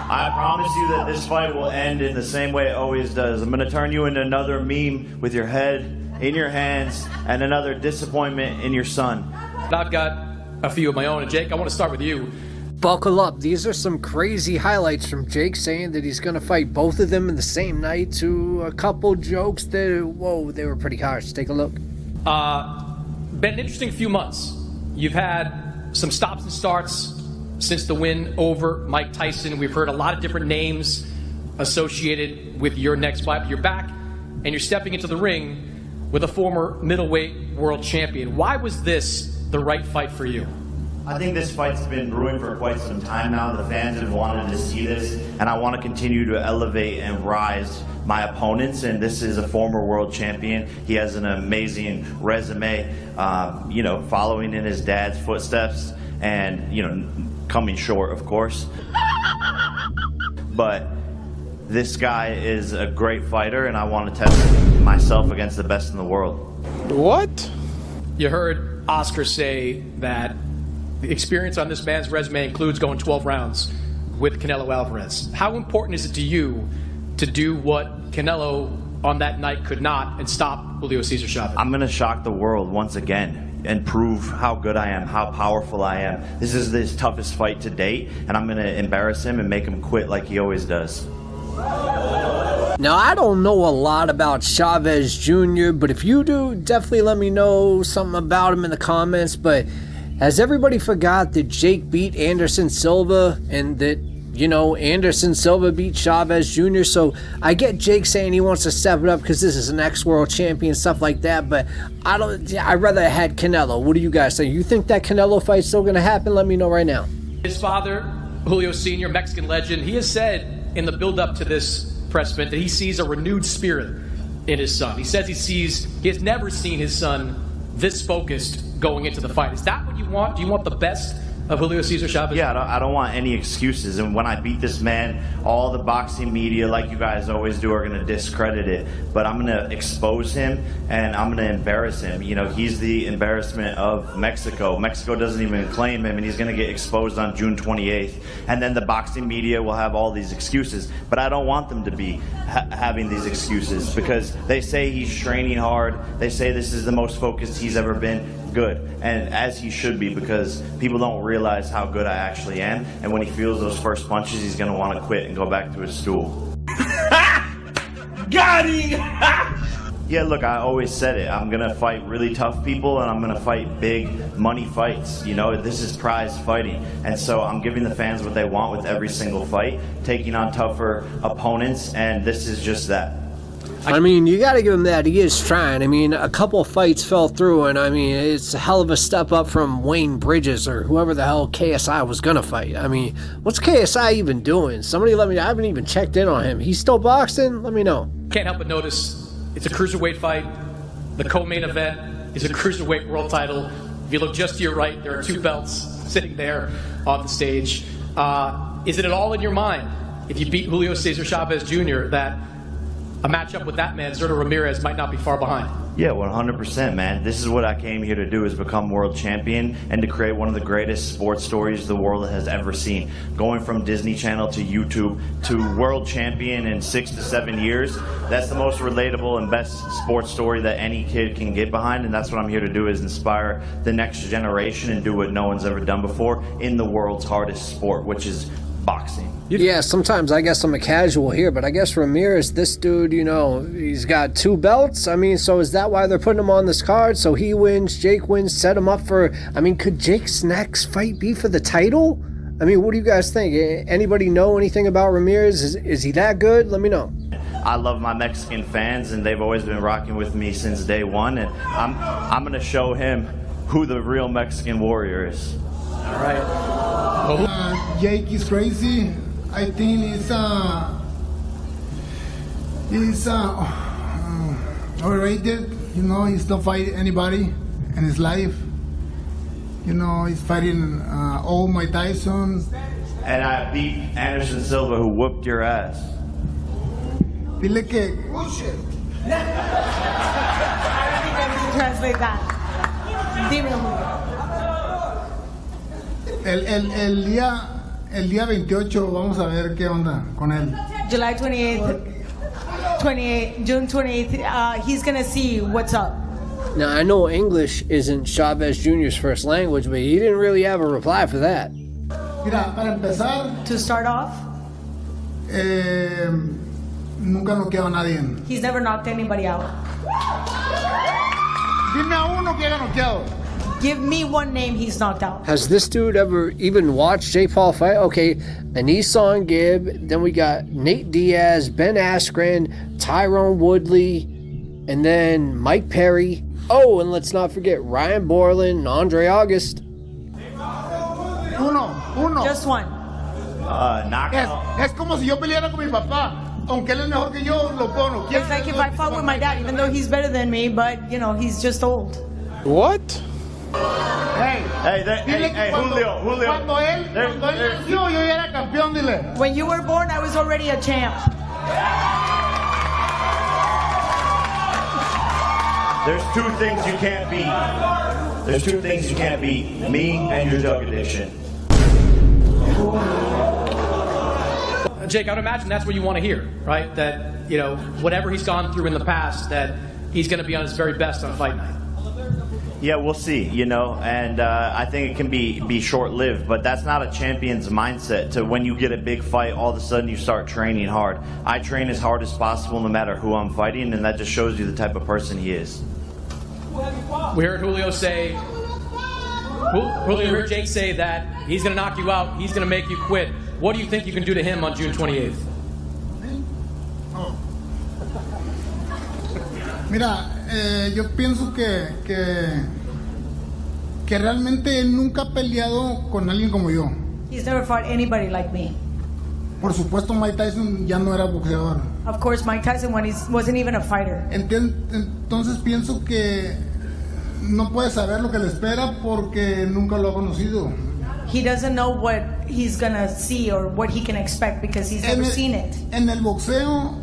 I promise you that this fight will end in the same way it always does. I'm going to turn you into another meme with your head in your hands and another disappointment in your son. I've got a few of my own. And Jake, I want to start with you. Buckle up. These are some crazy highlights from Jake saying that he's going to fight both of them in the same night, to a couple jokes that, whoa, they were pretty harsh. Take a look. Been an interesting few months. You've had some stops and starts since the win over Mike Tyson. We've heard a lot of different names associated with your next fight. You're back and you're stepping into the ring with a former middleweight world champion. Why was this the right fight for you? I think this fight's been brewing for quite some time now. The fans have wanted to see this, and I want to continue to elevate and rise my opponents, and this is a former world champion. He has an amazing resume, following in his dad's footsteps and, coming short, of course. But this guy is a great fighter, and I want to test myself against the best in the world. What? You heard Oscar say that the experience on this man's resume includes going 12 rounds with Canelo Alvarez. How important is it to you to do what Canelo on that night could not and stop Julio Cesar Chavez? I'm going to shock the world once again and prove how good I am, how powerful I am. This is his toughest fight to date, and I'm going to embarrass him and make him quit like he always does. Now, I don't know a lot about Chavez Jr., but if you do, definitely let me know something about him in the comments. But has everybody forgot that Jake beat Anderson Silva and that, Anderson Silva beat Chavez Jr.? So I get Jake saying he wants to step it up because this is an ex-world champion, stuff like that, but I'd rather have had Canelo. What do you guys think? You think that Canelo fight's still going to happen? Let me know right now. His father, Julio Sr., Mexican legend, he has said in the build-up to this press event that he sees a renewed spirit in his son. He says he has never seen his son this focused going into the fight. Is that what you want? Do you want the best of Julio Cesar Chavez? Yeah, I don't want any excuses. And when I beat this man, all the boxing media, like you guys always do, are going to discredit it. But I'm going to expose him, and I'm going to embarrass him. He's the embarrassment of Mexico. Mexico doesn't even claim him, and he's going to get exposed on June 28th. And then the boxing media will have all these excuses. But I don't want them to be having these excuses, because they say he's training hard. They say this is the most focused he's ever been. Good, and as he should be, because people don't realize how good I actually am, and when he feels those first punches, he's going to want to quit and go back to his stool. Got him! Yeah, look, I always said it. I'm going to fight really tough people, and I'm going to fight big money fights. This is prize fighting, and so I'm giving the fans what they want with every single fight, taking on tougher opponents, and this is just that. I mean, you got to give him that. He is trying. I mean, a couple of fights fell through, and I mean, it's a hell of a step up from Wayne Bridges or whoever the hell KSI was going to fight. I mean, what's KSI even doing? Somebody let me know. I haven't even checked in on him. He's still boxing? Let me know. Can't help but notice it's a cruiserweight fight. The co-main event is a cruiserweight world title. If you look just to your right, there are two belts sitting there on the stage. Is it at all in your mind, if you beat Julio Cesar Chavez Jr., that a matchup with that man, Zurdo Ramirez, might not be far behind? Yeah, 100%, man. This is what I came here to do, is become world champion and to create one of the greatest sports stories the world has ever seen. Going from Disney Channel to YouTube to world champion in 6 to 7 years, that's the most relatable and best sports story that any kid can get behind, and that's what I'm here to do, is inspire the next generation and do what no one's ever done before in the world's hardest sport, which is boxing. Yeah, sometimes I guess I'm a casual here, but I guess Ramirez, this dude, he's got 2 belts. I mean, so is that why they're putting him on this card? So he wins, Jake wins, set him up for, could Jake's next fight be for the title? I mean, what do you guys think? Anybody know anything about Ramirez? Is he that good? Let me know. I love my Mexican fans, and they've always been rocking with me since day one, and I'm going to show him who the real Mexican warrior is. All right. Jake is crazy. I think he's overrated. He's not fighting anybody in his life. He's fighting old Mike Tyson. And I beat Anderson Silva, who whooped your ass. Dile que... Bullshit. I don't think I can translate that. Dímelo. El día el día 28 vamos a ver qué onda con él. July 28th, June 28th, he's gonna see what's up. Now, I know English isn't Chavez Jr.'s first language, but he didn't really have a reply for that. Mira, para empezar, To start off, nunca noqueado a nadie. he's never knocked anybody out. Dime a uno que haya noqueado. Give me one name he's knocked out. Has this dude ever even watched Jake Paul fight? Okay, Anisson Gibb, then we got Nate Diaz, Ben Askren, Tyrone Woodley, and then Mike Perry. Oh, and let's not forget Ryan Borland and Andre August. Uno. Just one. Knockout. Es como si yo peleara con mi papá. Aunque él es mejor que yo, lo puedo noquear. It's like if I fought with my dad, even though he's better than me, but he's just old. What? Hey, dile que Julio. Cuando él nació, yo ya era campeón, dile. When you were born, I was already a champ. There's two things you can't beat. There's two things you can't beat. Me and your drug addiction. Jake, I would imagine that's what you want to hear, right? That, whatever he's gone through in the past, that he's going to be on his very best on fight night. Yeah, we'll see, and I think it can be short-lived, but that's not a champion's mindset to when you get a big fight, all of a sudden you start training hard. I train as hard as possible no matter who I'm fighting, and that just shows you the type of person he is. We heard Julio heard Jake say that he's going to knock you out, he's going to make you quit. What do you think you can do to him on June 28th? Mira, yo pienso que realmente él nunca ha peleado con alguien como yo. He's never fought anybody like me. Por supuesto, Mike Tyson ya no era boxeador. Of course, Mike Tyson wasn't even a fighter. Entonces pienso que no puede saber lo que le espera porque nunca lo ha conocido. He doesn't know what he's gonna see or what he can expect because he's never seen it. En el boxeo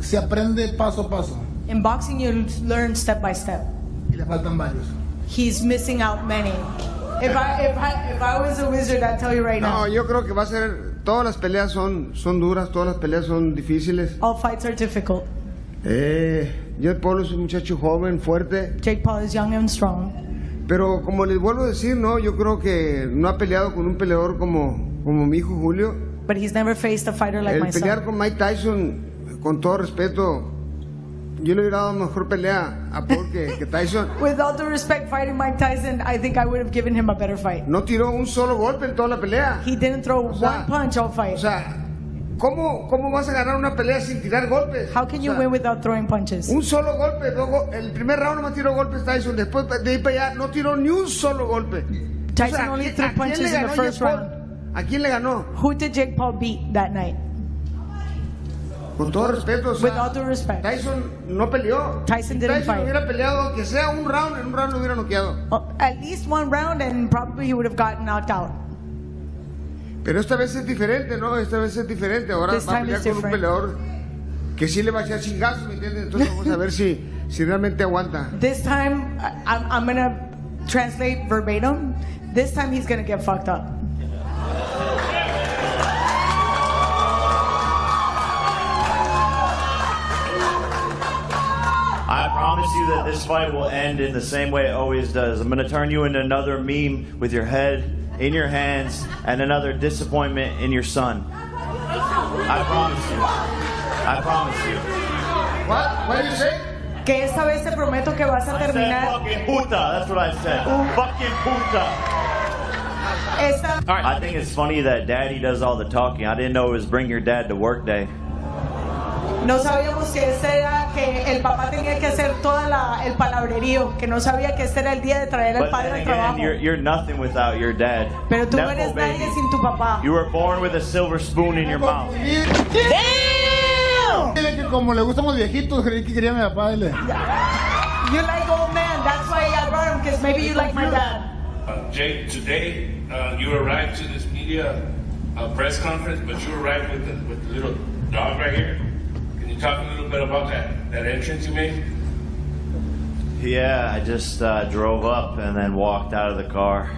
se aprende paso a paso. In boxing, you learn step by step. Y le faltan varios. He's missing out many. If I was a wizard, I'd tell you right now. No, yo creo que va a ser. Todas las peleas son duras, todas las peleas son difíciles. All fights are difficult. Jake Paul es un muchacho joven, fuerte. Jake Paul is young and strong. Pero como les vuelvo a decir, no, yo creo que no ha peleado con un peleador como mi hijo Julio. But he's never faced a fighter like El my pelear son. con Mike Tyson, con todo respeto, yo le hubiera dado mejor pelea a Paul que Tyson. With all due respect, fighting Mike Tyson, I think I would have given him a better fight. No tiró un solo golpe en toda la pelea. He didn't throw one punch all fight. O sea, ¿cómo vas a ganar una pelea sin tirar golpes? How can you win without throwing punches? Un solo golpe, el primer round nomás tiró golpes Tyson, después de ahí para allá no tiró ni un solo golpe. Tyson only threw punches in the first round. ¿A quién le ganó? Who did Jake Paul beat that night? Con todo respeto, o sea, With all due respect. Tyson no peleó. Tyson Si didn't Tyson fight. hubiera peleado, aunque sea un round, en un round lo hubiera noqueado. At least one round and probably he would have gotten knocked out. Pero esta vez es diferente, ¿no? Esta vez es diferente. Ahora This va a time pelear is con un different. peleador que sí le va a echar chingazos, ¿me entiendes? Entonces vamos a ver si realmente aguanta. This time, I'm going to translate verbatim. This time he's going to get fucked up. I promise you that this fight will end in the same way it always does. I'm going to turn you into another meme with your head in your hands and another disappointment in your son. I promise you. I promise you. What did you say? Que esta vez te prometo que vas a I said terminar. fucking puta. That's what I said. Fucking puta. Esta, All right. I think it's funny that daddy does all the talking. I didn't know it was bring your dad to work day. no sabíamos que este era que el papá tenía que hacer toda el palabrerío, que no sabía que este era el día de traer al But padre then al again, trabajo. you're nothing without your dad. Pero tú no Nepo eres baby. nadie sin tu papá. You were born with a silver spoon in your mouth. Dile que como le gustan los viejitos, creí que quería a mi papá. Dile. You like old man, that's why I brought him, because maybe you like my dad. Jake, today you arrived to this media press conference, but you arrived with the little dog right here. Can you talk a little bit about that entrance you made? Yeah, I just drove up and then walked out of the car.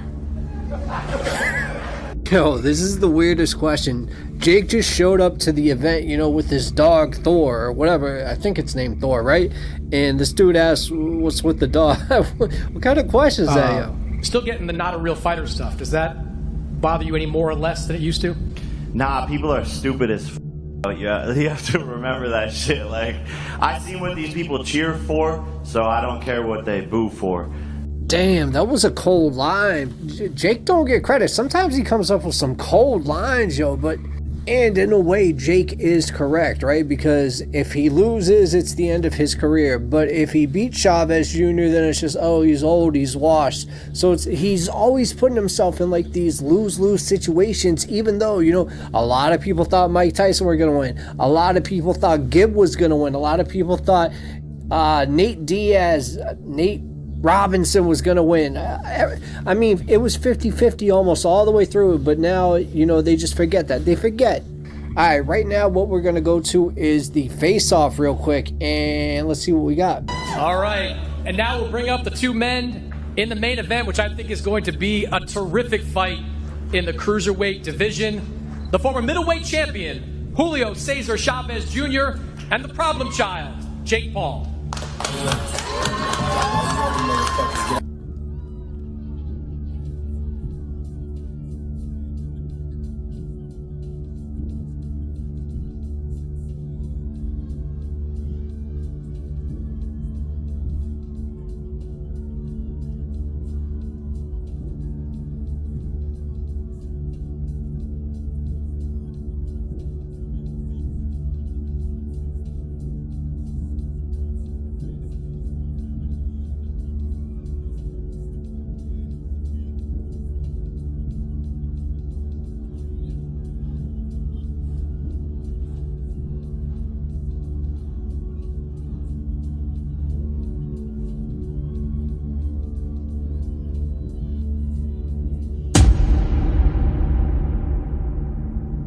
Yo, this is the weirdest question. Jake just showed up to the event, with his dog Thor or whatever. I think it's named Thor, right? And this dude asked, "What's with the dog?" What kind of question is that, yo? Still getting the not a real fighter stuff. Does that bother you any more or less than it used to? Nah, people are stupid as f. Yeah, you have to remember that shit. Like, I seen what these people cheer for, so I don't care what they boo for. Damn, that was a cold line. Jake don't get credit. Sometimes he comes up with some cold lines, yo, and in a way, Jake is correct, right? Because if he loses, it's the end of his career. But if he beats Chavez Jr., then it's just, oh, he's old, he's washed. So he's always putting himself in like these lose-lose situations, even though, a lot of people thought Mike Tyson were going to win. A lot of people thought Gibb was going to win. A lot of people thought Nate Robinson was going to win. I mean, it was 50-50 almost all the way through, but now, they just forget that. They forget. All right, right now what we're going to go to is the face-off real quick, and let's see what we got. All right, and now we'll bring up the two men in the main event, which I think is going to be a terrific fight in the cruiserweight division. The former middleweight champion, Julio Cesar Chavez Jr., and the problem child, Jake Paul.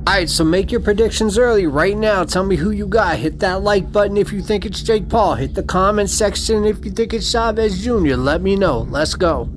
Alright, so make your predictions early right now. Tell me who you got. Hit that like button if you think it's Jake Paul. Hit the comment section if you think it's Chavez Jr. Let me know. Let's go.